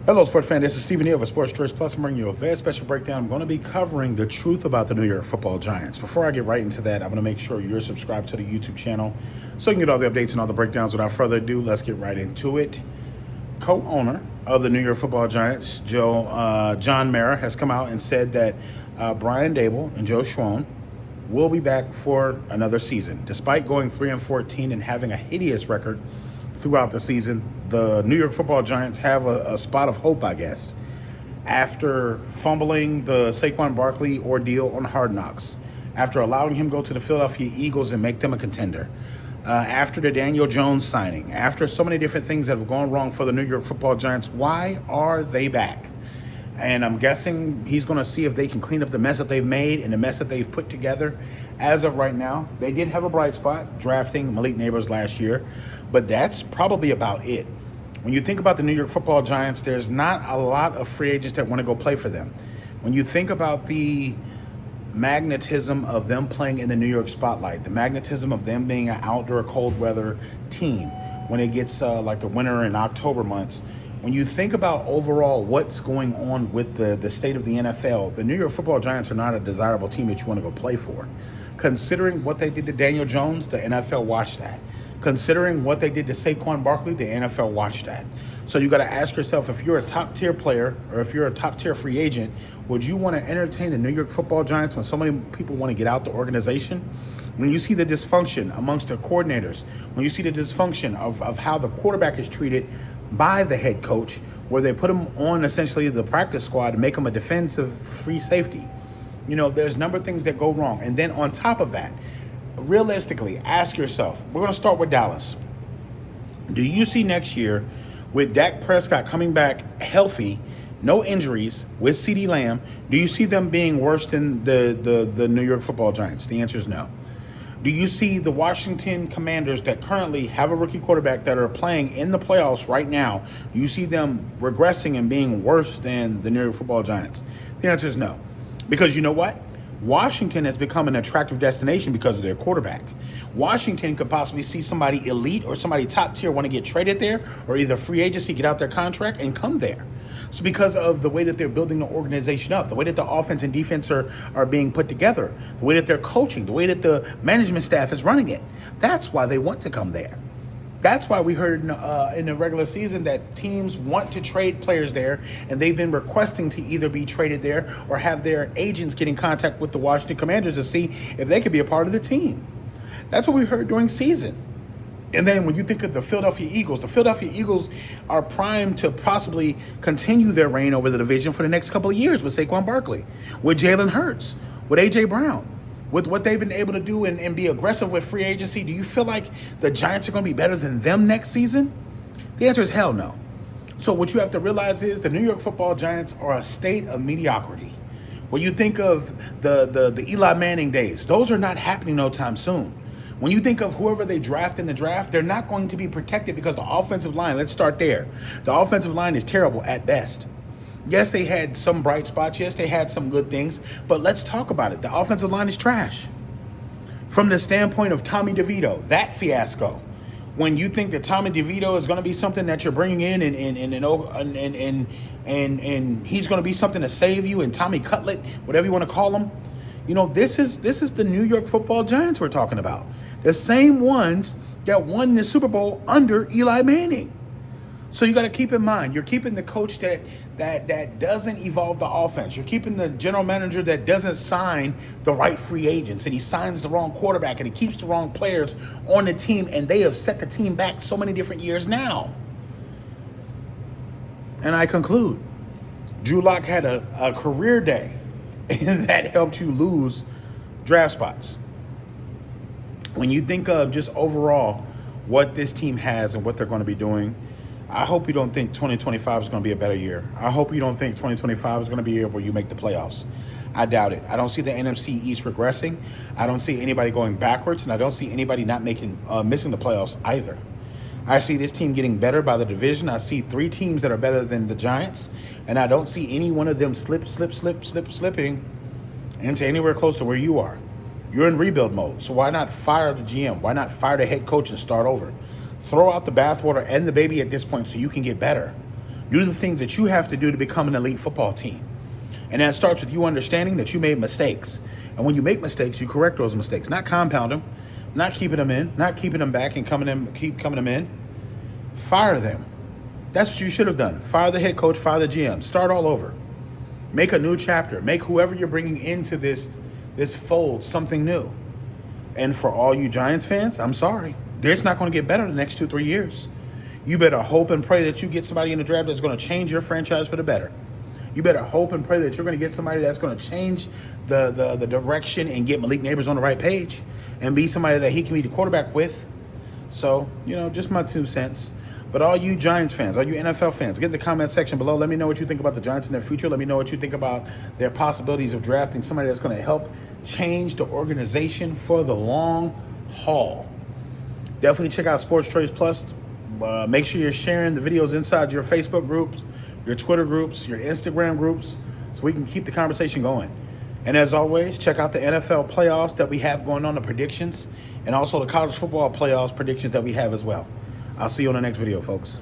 Hello, sports fan. This is Stephen Neal of Sports Choice Plus. I'm bringing you a very special breakdown. I'm going to be covering the truth about the New York Football Giants. Before I get right into that, I'm going to make sure you're subscribed to the YouTube channel so you can get all the updates and all the breakdowns. Without further ado, let's get right into it. Co-owner of the New York Football Giants, John Mara, has come out and said that Brian Daboll and Joe Schoen will be back for another season. Despite going 3-14 and having a hideous record throughout the season, the New York Football Giants have a spot of hope, I guess, after fumbling the Saquon Barkley ordeal on Hard Knocks, after allowing him to go to the Philadelphia Eagles and make them a contender, after the Daniel Jones signing, after so many different things that have gone wrong for the New York Football Giants. Why are they back? And I'm guessing he's going to see if they can clean up the mess that they've made and the mess that they've put together. As of right now, they did have a bright spot drafting Malik Nabers last year, but that's probably about it. When you think about the New York Football Giants, there's not a lot of free agents that want to go play for them. When you think about the magnetism of them playing in the New York spotlight, the magnetism of them being an outdoor cold weather team when it gets like the winter and October months, when you think about overall what's going on with the state of the NFL, the New York Football Giants are not a desirable team that you want to go play for. Considering what they did to Daniel Jones, the NFL watched that. Considering what they did to Saquon Barkley, the NFL watched that. So you got to ask yourself, if you're a top-tier player or if you're a top-tier free agent, would you want to entertain the New York Football Giants when so many people want to get out the organization? When you see the dysfunction amongst the coordinators, when you see the dysfunction of how the quarterback is treated by the head coach, where they put him on essentially the practice squad to make him a defensive free safety. You know, there's a number of things that go wrong. And then on top of that, realistically, ask yourself, we're going to start with Dallas. Do you see next year with Dak Prescott coming back healthy, no injuries, with CeeDee Lamb, do you see them being worse than the New York Football Giants? The answer is no. Do you see the Washington Commanders that currently have a rookie quarterback that are playing in the playoffs right now, do you see them regressing and being worse than the New York Football Giants? The answer is no. Because you know what? Washington has become an attractive destination because of their quarterback. Washington could possibly see somebody elite or somebody top tier want to get traded there, or either free agency, get out their contract, and come there. So because of the way that they're building the organization up, the way that the offense and defense are being put together, the way that they're coaching, the way that the management staff is running it, that's why they want to come there. That's why we heard in the regular season that teams want to trade players there, and they've been requesting to either be traded there or have their agents get in contact with the Washington Commanders to see if they could be a part of the team. That's what we heard during season. And then when you think of the Philadelphia Eagles are primed to possibly continue their reign over the division for the next couple of years with Saquon Barkley, with Jalen Hurts, with A.J. Brown. With what they've been able to do and be aggressive with free agency, do you feel like the Giants are going to be better than them next season? The answer is hell no. So what you have to realize is the New York Football Giants are a state of mediocrity. When you think of the Eli Manning days, those are not happening no time soon. When you think of whoever they draft in the draft, they're not going to be protected because the offensive line, let's start there. The offensive line is terrible at best. Yes, they had some bright spots. Yes, they had some good things. But let's talk about it. The offensive line is trash. From the standpoint of Tommy DeVito, that fiasco, when you think that Tommy DeVito is going to be something that you're bringing in and he's going to be something to save you, and Tommy Cutlet, whatever you want to call him, you know, this is the New York Football Giants we're talking about. The same ones that won the Super Bowl under Eli Manning. So you got to keep in mind, you're keeping the coach that doesn't evolve the offense. You're keeping the general manager that doesn't sign the right free agents, and he signs the wrong quarterback, and he keeps the wrong players on the team, and they have set the team back so many different years now. And I conclude, Drew Lock had a career day, and that helped you lose draft spots. When you think of just overall what this team has and what they're going to be doing, I hope you don't think 2025 is going to be a better year. I hope you don't think 2025 is going to be a year where you make the playoffs. I doubt it. I don't see the NFC East regressing. I don't see anybody going backwards, and I don't see anybody not missing the playoffs either. I see this team getting better by the division. I see 3 teams that are better than the Giants, and I don't see any one of them slipping into anywhere close to where you are. You're in rebuild mode, so why not fire the GM? Why not fire the head coach and start over? Throw out the bathwater and the baby at this point so you can get better. Do the things that you have to do to become an elite football team. And that starts with you understanding that you made mistakes. And when you make mistakes, you correct those mistakes. Not compound them, not keeping them in, not keeping them back and keep coming them in. Fire them. That's what you should have done. Fire the head coach, fire the GM. Start all over. Make a new chapter. Make whoever you're bringing into this fold something new. And for all you Giants fans, I'm sorry. It's not going to get better the next 2-3 years. You better hope and pray that you get somebody in the draft that's going to change your franchise for the better. You better hope and pray that you're going to get somebody that's going to change the direction and get Malik Neighbors on the right page and be somebody that he can be the quarterback with. So, just my 2 cents. But all you Giants fans, all you NFL fans, get in the comment section below. Let me know what you think about the Giants in their future. Let me know what you think about their possibilities of drafting somebody that's going to help change the organization for the long haul. Definitely check out Sports Trades Plus. Make sure you're sharing the videos inside your Facebook groups, your Twitter groups, your Instagram groups, so we can keep the conversation going. And as always, check out the NFL playoffs that we have going on, the predictions, and also the college football playoffs predictions that we have as well. I'll see you on the next video, folks.